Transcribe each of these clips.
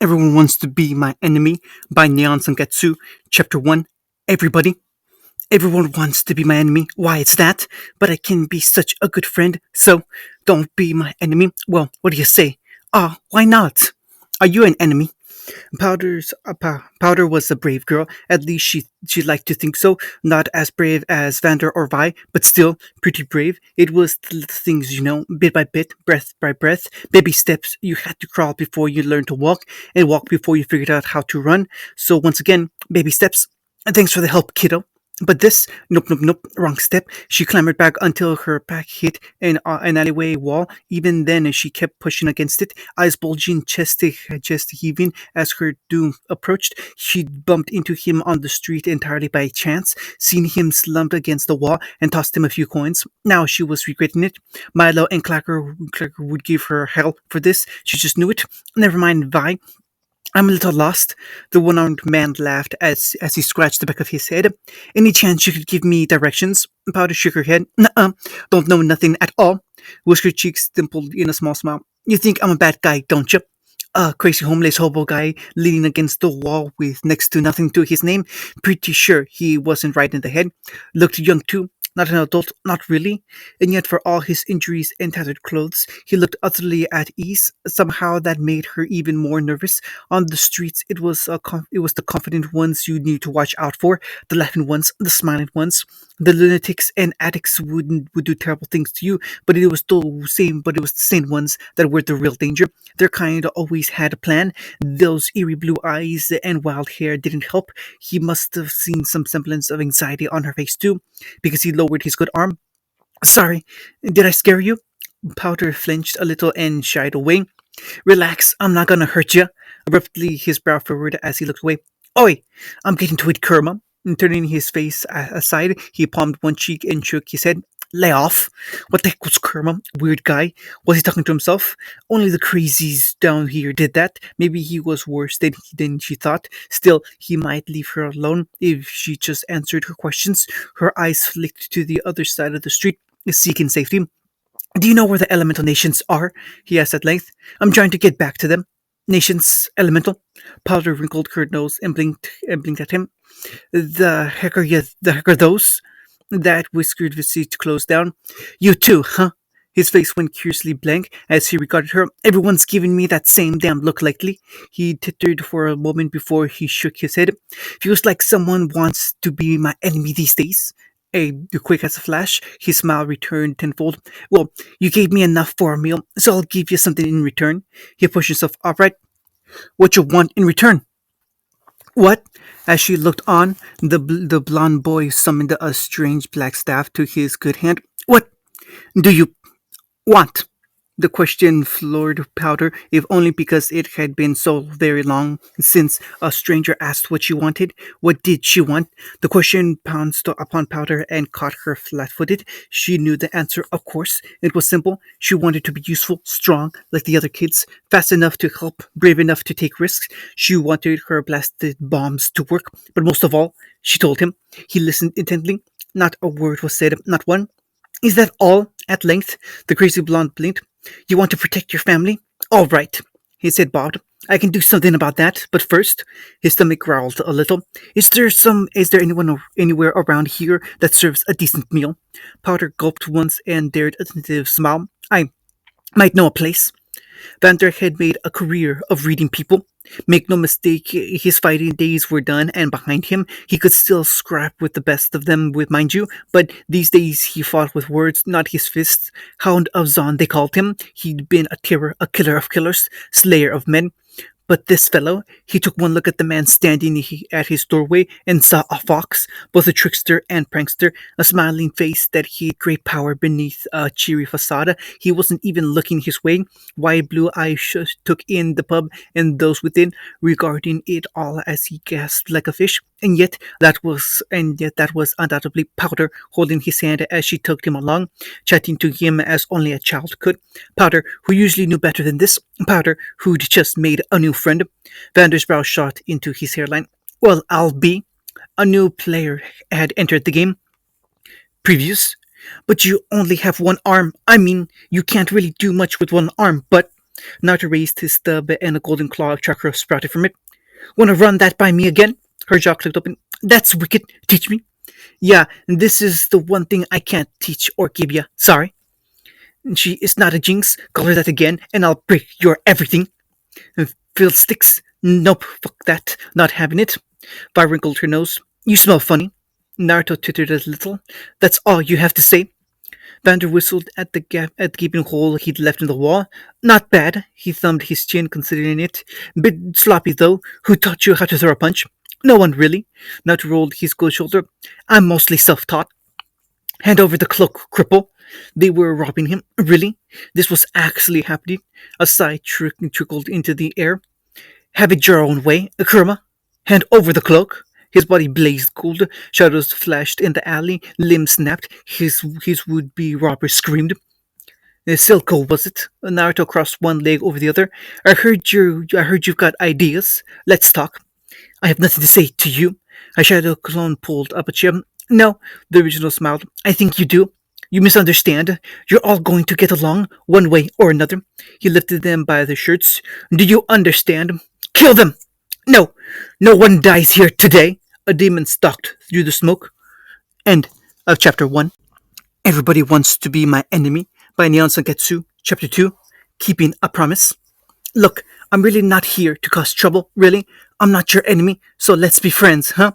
Everyone Wants to Be My Enemy by Neon Sangetsu, Chapter 1. Everybody. Everyone wants to be my enemy. Why, it's that. But I can be such a good friend, so don't be my enemy. Well, what do you say? Why not? Are you an enemy? Powder was a brave girl. At least she liked to think so. Not as brave as Vander or Vi, but still pretty brave. It was the little things, bit by bit, breath by breath, baby steps. You had to crawl before you learned to walk, and walk before you figured out how to run. So once again, baby steps. And thanks for the help, kiddo. But this, nope, wrong step. She clambered back until her back hit an alleyway wall. Even then, she kept pushing against it, eyes bulging, chest heaving as her doom approached. She bumped into him on the street entirely by chance, seen him slumped against the wall, and tossed him a few coins. Now she was regretting it. Milo and Clacker would give her hell for this. She just knew it. Never mind Vi. I'm a little lost. The one-armed man laughed as he scratched the back of his head. Any chance you could give me directions? Powder shook her head. Nuh-uh. Don't know nothing at all. Whiskered cheeks dimpled in a small smile. You think I'm a bad guy, don't you? A crazy homeless hobo guy leaning against the wall with next to nothing to his name. Pretty sure he wasn't right in the head. Looked young too. Not an adult, not really. And yet, for all his injuries and tattered clothes, he looked utterly at ease. Somehow, that made her even more nervous. On the streets, it was the confident ones you need to watch out for, the laughing ones, the smiling ones. The lunatics and addicts would do terrible things to you, but it was the same ones that were the real danger. Their kind always had a plan. Those eerie blue eyes and wild hair didn't help. He must have seen some semblance of anxiety on her face too, because he lowered his good arm. Sorry, did I scare you? Powder flinched a little and shied away. Relax, I'm not gonna hurt you. Abruptly, his brow furrowed as he looked away. Oi, I'm getting to it, Kerma. And turning his face aside, he palmed one cheek and shook his head. Lay off. What the heck was Kerma? Weird guy. Was he talking to himself? Only the crazies down here did that. Maybe he was worse than she thought. Still, he might leave her alone if she just answered her questions. Her eyes flicked to the other side of the street, seeking safety. Do you know where the elemental nations are? He asked at length. I'm trying to get back to them. Nations, elemental. Powder wrinkled her nose and blinked at him. The heck are those? That whiskered visage closed down. You too, huh? His face went curiously blank as he regarded her. Everyone's giving me that same damn look lately. He tittered for a moment before he shook his head. Feels like someone wants to be my enemy these days. Quick as a flash, his smile returned tenfold. Well, you gave me enough for a meal, so I'll give you something in return. He pushed himself upright. What you want in return? What? As she looked on, the blond boy summoned a strange black staff to his good hand. What do you want? The question floored Powder, if only because it had been so very long since a stranger asked what she wanted. What did she want? The question pounced upon Powder and caught her flat-footed. She knew the answer, of course. It was simple. She wanted to be useful, strong, like the other kids, fast enough to help, brave enough to take risks. She wanted her blasted bombs to work, but most of all, she told him. He listened intently. Not a word was said, not one. Is that all? At length, the crazy blonde blinked. You want to protect your family? All right, he said, bobbed. I can do something about that, but first, his stomach growled a little. Is there anyone anywhere around here that serves a decent meal? Powder gulped once and dared a tentative smile. I might know a place. Vander had made a career of reading people. Make no mistake, his fighting days were done and behind him. He could still scrap with the best of them, with mind you, but these days he fought with words, not his fists. Hound of Zon, they called him. He'd been a terror, a killer of killers, slayer of men. But this fellow, he took one look at the man standing at his doorway and saw a fox, both a trickster and prankster, a smiling face that hid great power beneath a cheery facade. He wasn't even looking his way. Wide blue eyes took in the pub and those within, regarding it all as he gasped like a fish. And yet that was undoubtedly Powder holding his hand as she tugged him along, chatting to him as only a child could. Powder, who usually knew better than this. Powder, who'd just made a new friend. Vander's brow shot into his hairline. Well, I'll be. A new player had entered the game. Previous. But you only have one arm. I mean, you can't really do much with one arm, but Naruto raised his stub and a golden claw of chakra sprouted from it. Wanna run that by me again? Her jaw clicked open. That's wicked. Teach me. Yeah, this is the one thing I can't teach or give ya. Sorry. She is not a jinx. Call her that again, and I'll break your everything. Fiddlesticks. Nope, fuck that. Not having it. Vi wrinkled her nose. You smell funny. Naruto tittered a little. That's all you have to say. Vander whistled at the gaping hole he'd left in the wall. Not bad. He thumbed his chin, considering it. Bit sloppy, though. Who taught you how to throw a punch? No one, really. Naruto rolled his cold shoulder. I'm mostly self-taught. Hand over the cloak, cripple. They were robbing him. Really? This was actually happening? A sigh trickled into the air. Have it your own way, Kurama. Hand over the cloak. His body blazed cold. Shadows flashed in the alley. Limbs snapped. His would-be robber screamed. Silco, was it? Naruto crossed one leg over the other. I heard you've got ideas. Let's talk. I have nothing to say to you. A shadow clone pulled up a chair. No, the original smiled. I think you do. You misunderstand. You're all going to get along, one way or another. He lifted them by their shirts. Do you understand? Kill them! No, no one dies here today. A demon stalked through the smoke. End of chapter 1. Everybody Wants to Be My Enemy by Neon Sanketsu. Chapter 2. Keeping a Promise. Look, I'm really not here to cause trouble, really. I'm not your enemy, so let's be friends, huh?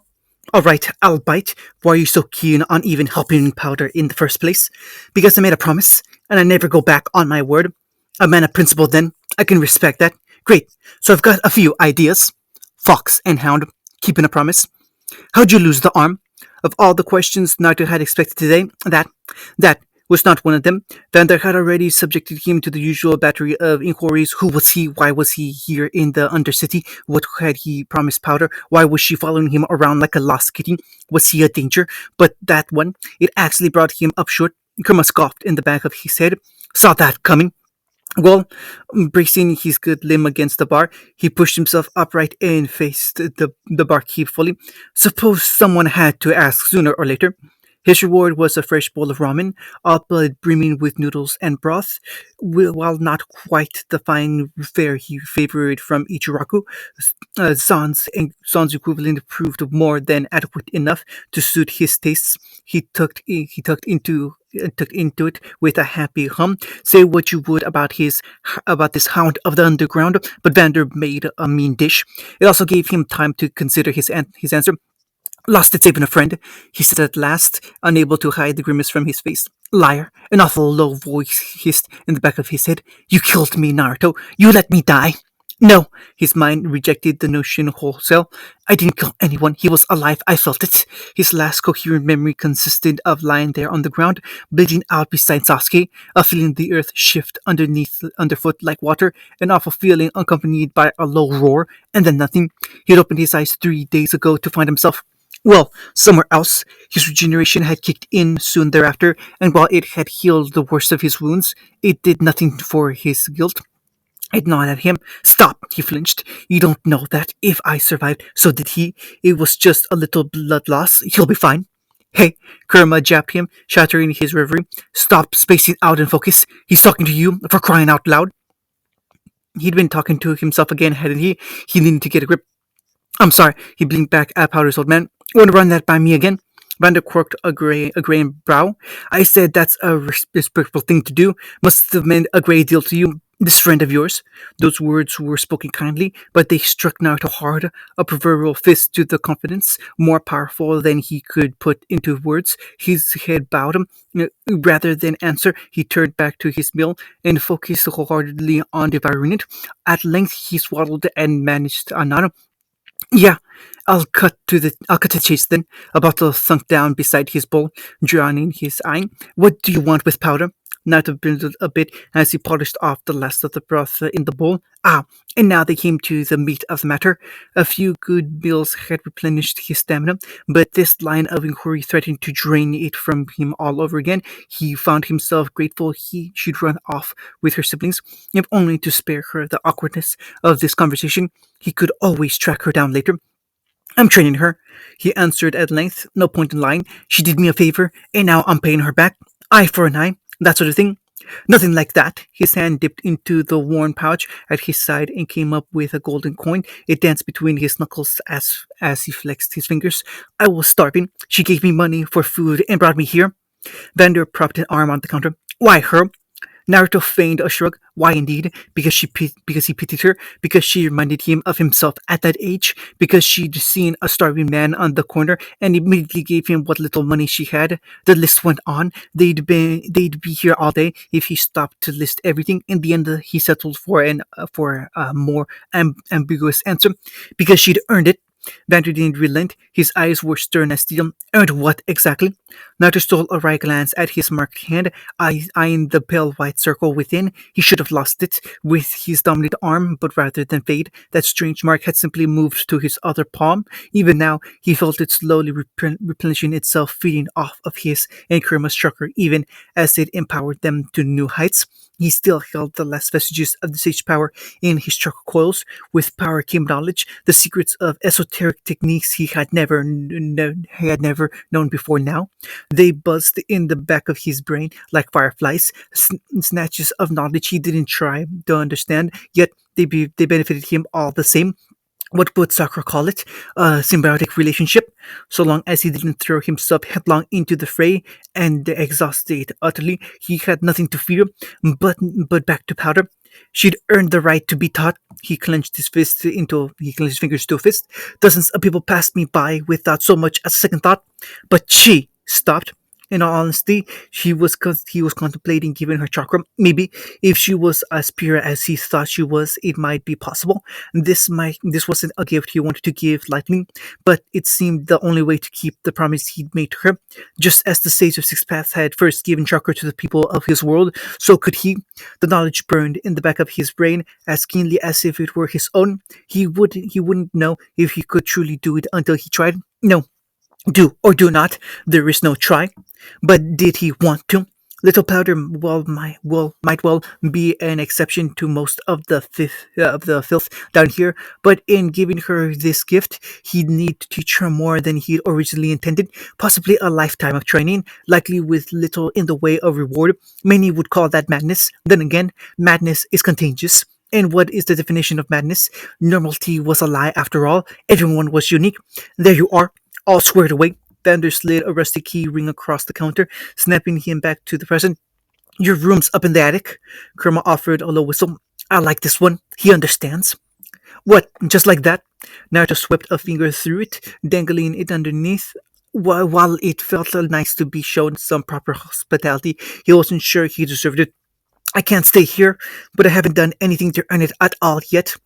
Alright, I'll bite. Why are you so keen on even helping Powder in the first place? Because I made a promise, and I never go back on my word. A man of principle, then. I can respect that. Great, so I've got a few ideas. Fox and Hound, keeping a promise. How'd you lose the arm? Of all the questions Naruto had expected today, that was not one of them. Vander had already subjected him to the usual battery of inquiries. Who was he? Why was he here in the Undercity? What had he promised Powder? Why was she following him around like a lost kitty? Was he a danger? But that one, it actually brought him up short. Kurama scoffed in the back of his head. Saw that coming. Well, bracing his good limb against the bar, he pushed himself upright and faced the barkeep fully. Suppose someone had to ask sooner or later. His reward was a fresh bowl of ramen, all but brimming with noodles and broth. While not quite the fine fare he favored from Ichiraku, Zan's equivalent proved more than adequate enough to suit his tastes. He tucked into it with a happy hum. Say what you would about this hound of the underground, but Vander made a mean dish. It also gave him time to consider his answer. Lost it saving a friend, he said at last, unable to hide the grimace from his face. Liar, an awful low voice hissed in the back of his head. You killed me, Naruto. You let me die. No, his mind rejected the notion wholesale. I didn't kill anyone. He was alive. I felt it. His last coherent memory consisted of lying there on the ground, bleeding out beside Sasuke, a feeling the earth shift underfoot like water, an awful feeling accompanied by a low roar, and then nothing. He had opened his eyes 3 days ago to find himself somewhere else. His regeneration had kicked in soon thereafter, and while it had healed the worst of his wounds, it did nothing for his guilt. It gnawed at him. Stop, he flinched. You don't know that if I survived, so did he. It was just a little blood loss. He'll be fine. Hey, Kurama jabbed him, shattering his reverie. Stop spacing out and focus. He's talking to you, for crying out loud. He'd been talking to himself again, hadn't he? He needed to get a grip. I'm sorry, he blinked back at Powder's old man. Want to run that by me again? Vander quirked a gray brow. I said that's a respectful thing to do. Must have meant a great deal to you, this friend of yours. Those words were spoken kindly, but they struck Naruto hard, a proverbial fist to the confidence, more powerful than he could put into words. His head bowed him. Rather than answer, he turned back to his meal and focused wholeheartedly on devouring it. At length, he swallowed and managed a nod. Yeah, I'll cut to the chase then. A bottle sunk down beside his bowl, drowning his eye. What do you want with Powder? Naruto blinkled a bit as he polished off the last of the broth in the bowl. And now they came to the meat of the matter. A few good meals had replenished his stamina, but this line of inquiry threatened to drain it from him all over again. He found himself grateful he should run off with her siblings, if only to spare her the awkwardness of this conversation. He could always track her down later. I'm training her, he answered at length. No point in lying. She did me a favor, and now I'm paying her back. Eye for an eye, that sort of thing. Nothing like that. His hand dipped into the worn pouch at his side and came up with a golden coin. It danced between his knuckles as he flexed his fingers. I was starving. She gave me money for food and brought me here. Vander propped an arm on the counter. Why her? Naruto feigned a shrug. Why indeed? Because he pitied her, because she reminded him of himself at that age, because she'd seen a starving man on the corner and immediately gave him what little money she had. The list went on. They'd be here all day if he stopped to list everything. In the end, he settled for a more ambiguous answer, because she'd earned it. Vander didn't relent. His eyes were stern as steel. Earned what exactly? Naruto stole a wry glance at his marked hand, eyeing the pale white circle within. He should have lost it with his dominant arm, but rather than fade, that strange mark had simply moved to his other palm. Even now, he felt it slowly replenishing itself, feeding off of his and Kurama's chakra, even as it empowered them to new heights. He still held the last vestiges of the sage power in his chakra coils. With power came knowledge, the secrets of esoteric techniques he had never known before now. They buzzed in the back of his brain like fireflies, snatches of knowledge he didn't try to understand, yet they benefited him all the same. What would Sakura call it? A symbiotic relationship? So long as he didn't throw himself headlong into the fray and exhausted utterly, he had nothing to fear. But back to powder. She'd earned the right to be taught. He clenched his fingers to a fist. Dozens of people passed me by without so much as a second thought. But she stopped. In all honesty, he was contemplating giving her chakra. Maybe if she was as pure as he thought she was, it might be possible. This wasn't a gift he wanted to give lightly, but it seemed the only way to keep the promise he'd made to her. Just as the sage of Six Paths had first given chakra to the people of his world, so could he. The knowledge burned in the back of his brain as keenly as if it were his own. He wouldn't know if he could truly do it until he tried. No, do or do not, there is no try. But did he want to? Little Powder might well be an exception to most of the filth down here, but in giving her this gift, he'd need to teach her more than he'd originally intended, possibly a lifetime of training, likely with little in the way of reward. Many would call that madness. Then again, madness is contagious. And what is the definition of madness? Normality was a lie after all. Everyone was unique. There you are, all squared away. Vander slid a rusty key ring across the counter, snapping him back to the present. Your room's up in the attic. Kerma offered a low whistle. I like this one. He understands. What, just like that? Naruto swept a finger through it, dangling it underneath. While it felt nice to be shown some proper hospitality, he wasn't sure he deserved it. I can't stay here, but I haven't done anything to earn it at all yet.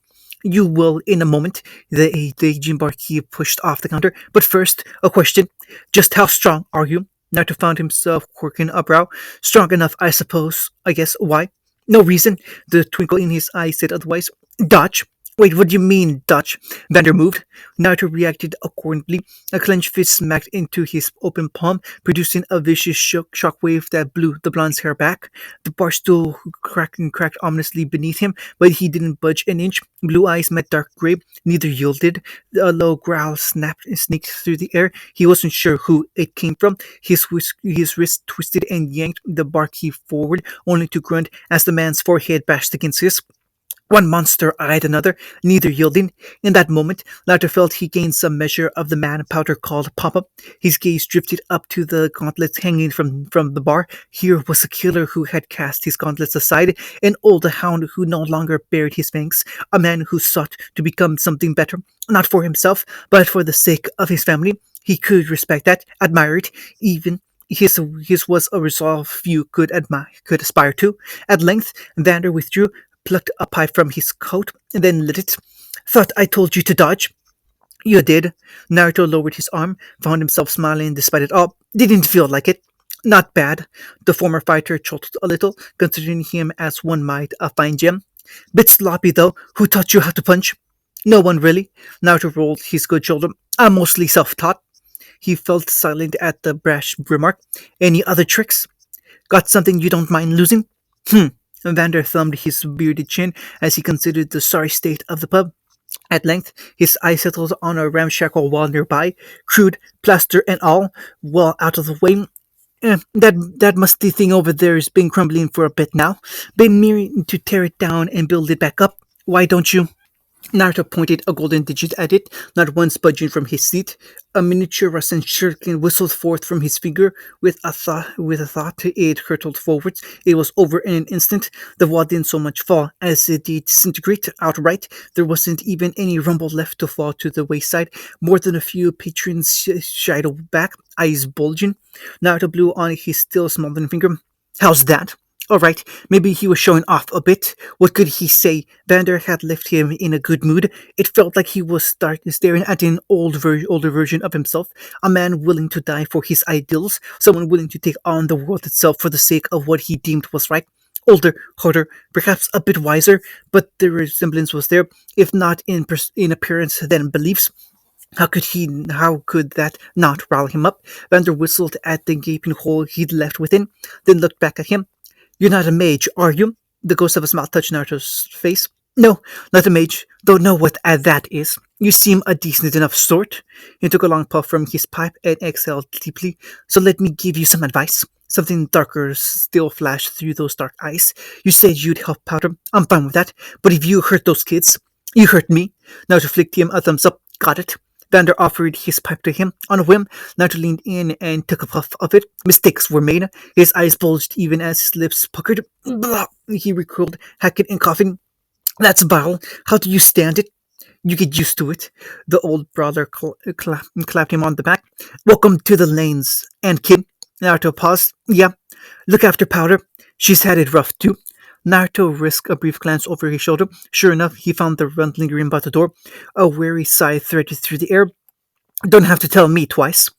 You will in a moment. The gym barkeep pushed off the counter. But first, a question. Just how strong are you? Naruto found himself quirking a brow. Strong enough, I suppose. I guess. Why? No reason. The twinkle in his eye said otherwise. Dodge. Wait, what do you mean, Dodge? Vander moved. Naruto reacted accordingly. A clenched fist smacked into his open palm, producing a vicious shockwave that blew the blonde's hair back. The bar stool cracked ominously beneath him, but he didn't budge an inch. Blue eyes met dark gray. Neither yielded. A low growl sneaked through the air. He wasn't sure who it came from. His wrist twisted and yanked the barkeep forward, only to grunt as the man's forehead bashed against his. One monster eyed another, neither yielding. In that moment, Lauter felt he gained some measure of the man Powder called Papa. His gaze drifted up to the gauntlets hanging from the bar. Here was a killer who had cast his gauntlets aside, an old hound who no longer bared his fangs, a man who sought to become something better, not for himself, but for the sake of his family. He could respect that, admire it, even his was a resolve few could aspire to. At length, Vander withdrew, plucked a pipe from his coat, and then lit it. Thought I told you to dodge. You did. Naruto lowered his arm, found himself smiling despite it all. Didn't feel like it. Not bad. The former fighter chortled a little, considering him as one might a fine gem. Bit sloppy though. Who taught you how to punch? No one really. Naruto rolled his good shoulder. I'm mostly self-taught. He felt silent at the brash remark. Any other tricks? Got something you don't mind losing? Vander thumbed his bearded chin as he considered the sorry state of the pub. At length, his eye settled on a ramshackle wall nearby, crude, plaster and all, well out of the way. That musty thing over there has been crumbling for a bit now. Been meaning to tear it down and build it back up. Why don't you? Naruto pointed a golden digit at it, not once budging from his seat. A miniature Russian shuriken whistled forth from his finger. With a thought, it hurtled forwards. It was over in an instant. The wall didn't so much fall as it did disintegrate outright. There wasn't even any rumble left to fall to the wayside. More than a few patrons shied back, eyes bulging. Naruto blew on his still smoldering finger. How's that? All right, maybe he was showing off a bit. What could he say? Vander had left him in a good mood. It felt like he was staring at an older version of himself, a man willing to die for his ideals, someone willing to take on the world itself for the sake of what he deemed was right. Older, harder, perhaps a bit wiser, but the resemblance was there, if not in appearance, then in beliefs. How could that not rile him up? Vander whistled at the gaping hole he'd left within, then looked back at him. You're not a mage, are you? The ghost of a smile touched Naruto's face. No, not a mage. Don't know what that is. You seem a decent enough sort. He took a long puff from his pipe and exhaled deeply. So let me give you some advice. Something darker still flashed through those dark eyes. You said you'd help Powder. I'm fine with that. But if you hurt those kids, you hurt me. Naruto flicked him a thumbs up. Got it. Vander offered his pipe to him on a whim. Naruto leaned in and took a puff of it. Mistakes were made. His eyes bulged even as his lips puckered. Blah! He recoiled, hacking and coughing. That's vile. How do you stand it? You get used to it. The old brawler clapped him on the back. Welcome to the lanes. And kid, Naruto paused. Yeah, look after Powder. She's had it rough too. Naruto risked a brief glance over his shoulder. Sure enough, he found the runt lingering by the door. A weary sigh threaded through the air. Don't have to tell me twice.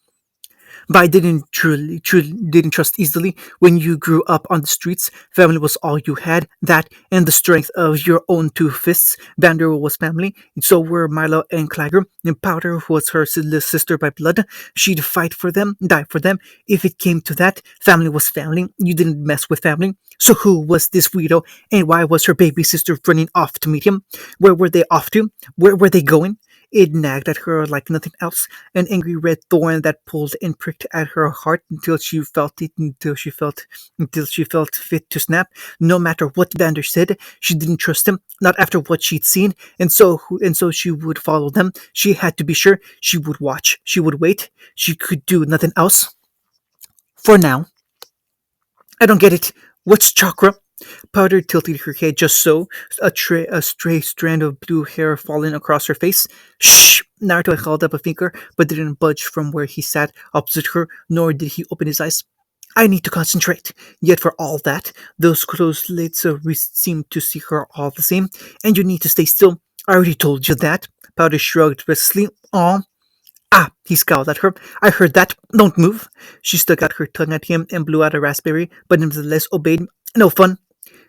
But I truly didn't trust easily. When you grew up on the streets, family was all you had. That and the strength of your own two fists. Vander was family, and so were Milo and Clagger. And Powder was her sister by blood. She'd fight for them, die for them. If it came to that, family was family. You didn't mess with family. So who was this weirdo, and why was her baby sister running off to meet him? Where were they off to? Where were they going? It nagged at her like nothing else, an angry red thorn that pulled and pricked at her heart until she felt fit to snap. No matter what Vander said, she didn't trust him, not after what she'd seen, and so she would follow them. She had to be sure. She would watch. She would wait. She could do nothing else. For now. I don't get it. What's chakra? Powder tilted her head just so, a stray strand of blue hair falling across her face. Shh! Naruto held up a finger, but didn't budge from where he sat opposite her, nor did he open his eyes. I need to concentrate. Yet for all that, those closed lids seemed to see her all the same. And you need to stay still. I already told you that. Powder shrugged restlessly. Aw. Ah, he scowled at her. I heard that. Don't move. She stuck out her tongue at him and blew out a raspberry, but nevertheless obeyed. No fun.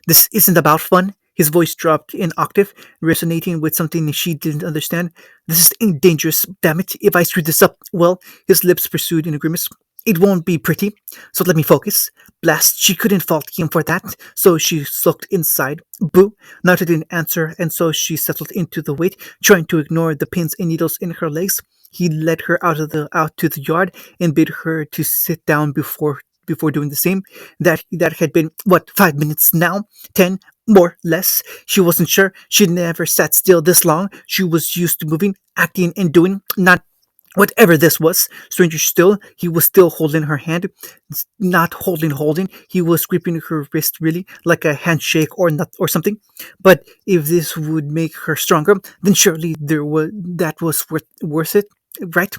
This isn't about fun. His voice dropped an octave, resonating with something she didn't understand. This is dangerous, damn it. If I screw this up, well, his lips pursued in a grimace. It won't be pretty, so let me focus. Blast, she couldn't fault him for that, so she sulked inside. Boo! Naruto didn't answer, and so she settled into the weight, trying to ignore the pins and needles in her legs. He led her out to the yard and bid her to sit down before doing the same. That had been what 5 minutes now, 10 more less. She wasn't sure. She'd never sat still this long. She was used to moving, acting, and doing. Not whatever this was. Stranger still, he was still holding her hand, not holding. He was gripping her wrist really, like a handshake or something. But if this would make her stronger, then surely that was worth it, right?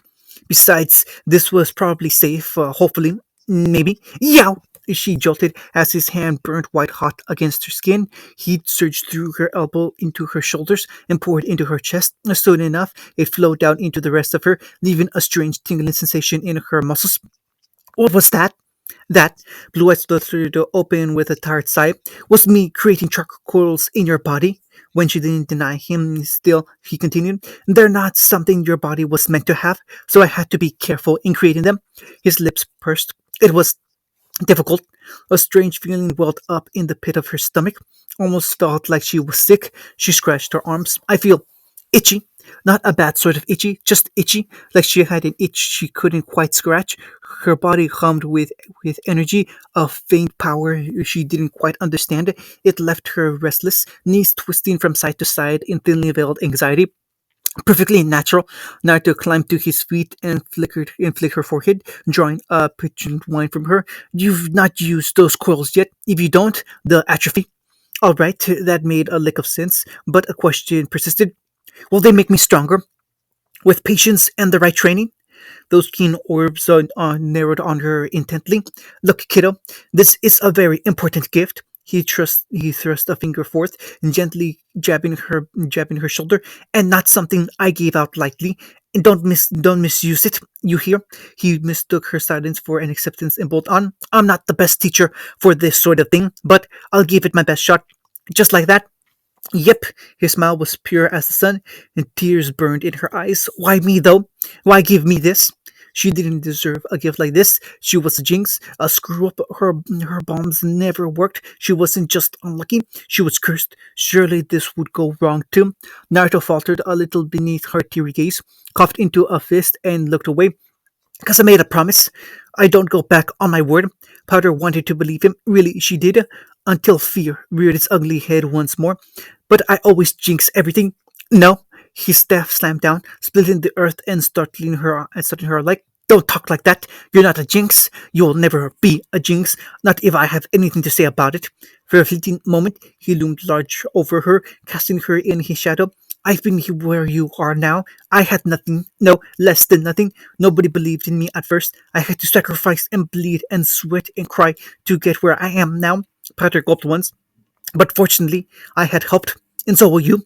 Besides, this was probably safe. Hopefully, maybe. Yow! She jolted as his hand burned white hot against her skin. Heat surged through her elbow into her shoulders and poured into her chest. Soon enough, it flowed down into the rest of her, leaving a strange tingling sensation in her muscles. What was that? That, blue eyes fluttered open with a tired sigh, was me creating charcoals in your body. When she didn't deny him, still, he continued, they're not something your body was meant to have, so I had to be careful in creating them. His lips pursed. It was difficult. A strange feeling welled up in the pit of her stomach. Almost felt like she was sick. She scratched her arms. I feel itchy. Not a bad sort of itchy, just itchy, like she had an itch she couldn't quite scratch. Her body hummed with energy, a faint power she didn't quite understand. It left her restless, knees twisting from side to side in thinly veiled anxiety. Perfectly natural. Naruto climbed to his feet and flicked her forehead, drawing a petulant whine from her. You've not used those coils yet. If you don't, they'll atrophy. All right, that made a lick of sense, but a question persisted. Will they make me stronger? With patience and the right training? Those keen orbs narrowed on her intently. Look, kiddo, this is a very important gift. He thrust a finger forth, gently jabbing her shoulder, and not something I gave out lightly. And don't misuse it. You hear? He mistook her silence for an acceptance and bolted on. I'm not the best teacher for this sort of thing, but I'll give it my best shot. Just like that, yep, his smile was pure as the sun, and tears burned in her eyes. Why me, though? Why give me this? She didn't deserve a gift like this. She was a jinx, a screw up. Her bombs never worked. She wasn't just unlucky, she was cursed. Surely this would go wrong too. Naruto faltered a little beneath her teary gaze, coughed into a fist, and looked away. Because I made a promise. I don't go back on my word. Powder wanted to believe him. Really, she did. Until fear reared its ugly head once more. But I always jinx everything. No. His staff slammed down, splitting the earth and startling her like, don't talk like that. You're not a jinx. You'll never be a jinx. Not if I have anything to say about it. For a fleeting moment, he loomed large over her, casting her in his shadow. I've been where you are now. I had nothing. No, less than nothing. Nobody believed in me at first. I had to sacrifice and bleed and sweat and cry to get where I am now. Pater gulped once. But fortunately, I had helped, and so will you.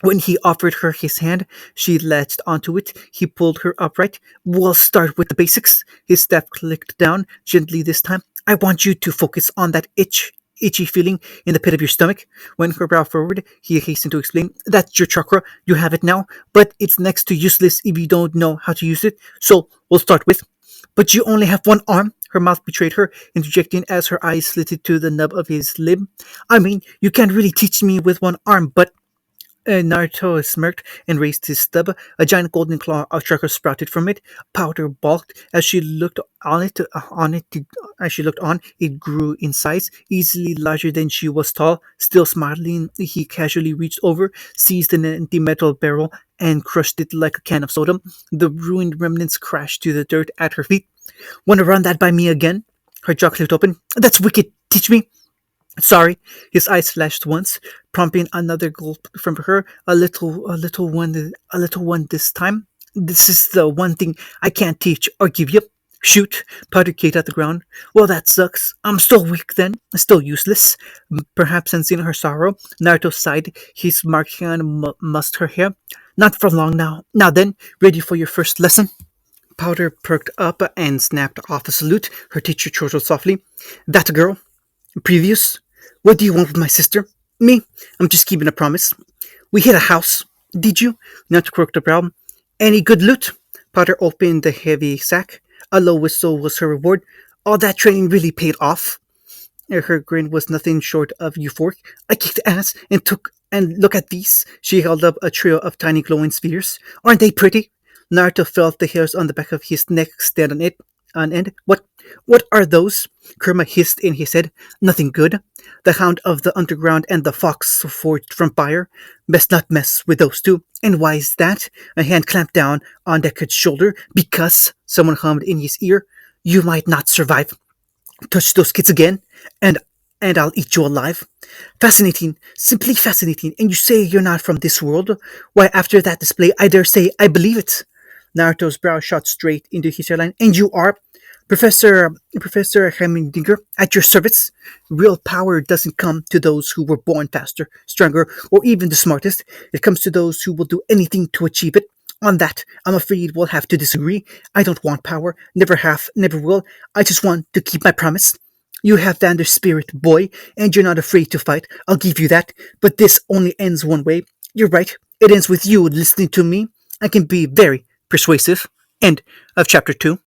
When he offered her his hand, she latched onto it. He pulled her upright. We'll start with the basics. His step clicked down, gently this time. I want you to focus on that itchy feeling in the pit of your stomach. When her brow furrowed, he hastened to explain. That's your chakra. You have it now, but it's next to useless if you don't know how to use it. So we'll start with. But you only have one arm. Her mouth betrayed her, interjecting as her eyes slitted to the nub of his lip. I mean, you can't really teach me with one arm, but Naruto smirked and raised his stub. A giant golden claw of chakra sprouted from it. Powder balked as she looked on it. As she looked on, it grew in size, easily larger than she was tall. Still smiling, he casually reached over, seized an empty metal barrel, and crushed it like a can of soda. The ruined remnants crashed to the dirt at her feet. Want to run that by me again? Her jaw clicked open. That's wicked. Teach me. Sorry, his eyes flashed once, prompting another gulp from her. A little one this time. This is the one thing I can't teach or give you. Shoot, pouted Kate at the ground. Well, that sucks. I'm still weak then, still useless. Perhaps sensing her sorrow, Naruto sighed. His marked hand mussed her hair. Not for long now. Now then, ready for your first lesson? Powder perked up and snapped off a salute. Her teacher chortled softly. That girl? Previous? What do you want with my sister? Me? I'm just keeping a promise. We hit a house. Did you? Not crooked a brow. Any good loot? Potter opened the heavy sack. A low whistle was her reward. All that training really paid off. Her grin was nothing short of euphoric. I kicked ass and look at these. She held up a trio of tiny glowing spheres. Aren't they pretty? Naruto felt the hairs on the back of his neck stand on end. What are those? Kurama hissed in his head. Nothing good. The hound of the underground and the fox forged from fire. Best not mess with those two. And why is that? A hand clamped down on Deckard's shoulder. Because, someone hummed in his ear, you might not survive. Touch those kids again, and I'll eat you alive. Fascinating, simply fascinating. And you say you're not from this world? Why, after that display, I dare say I believe it. Naruto's brow shot straight into his hairline. And you are? Professor Heimerdinger, at your service. Real power doesn't come to those who were born faster, stronger, or even the smartest. It comes to those who will do anything to achieve it. On that, I'm afraid we'll have to disagree. I don't want power, never have, never will. I just want to keep my promise. You have Vander's spirit, boy, and you're not afraid to fight. I'll give you that. But this only ends one way. You're right. It ends with you listening to me. I can be very persuasive. End of chapter 2.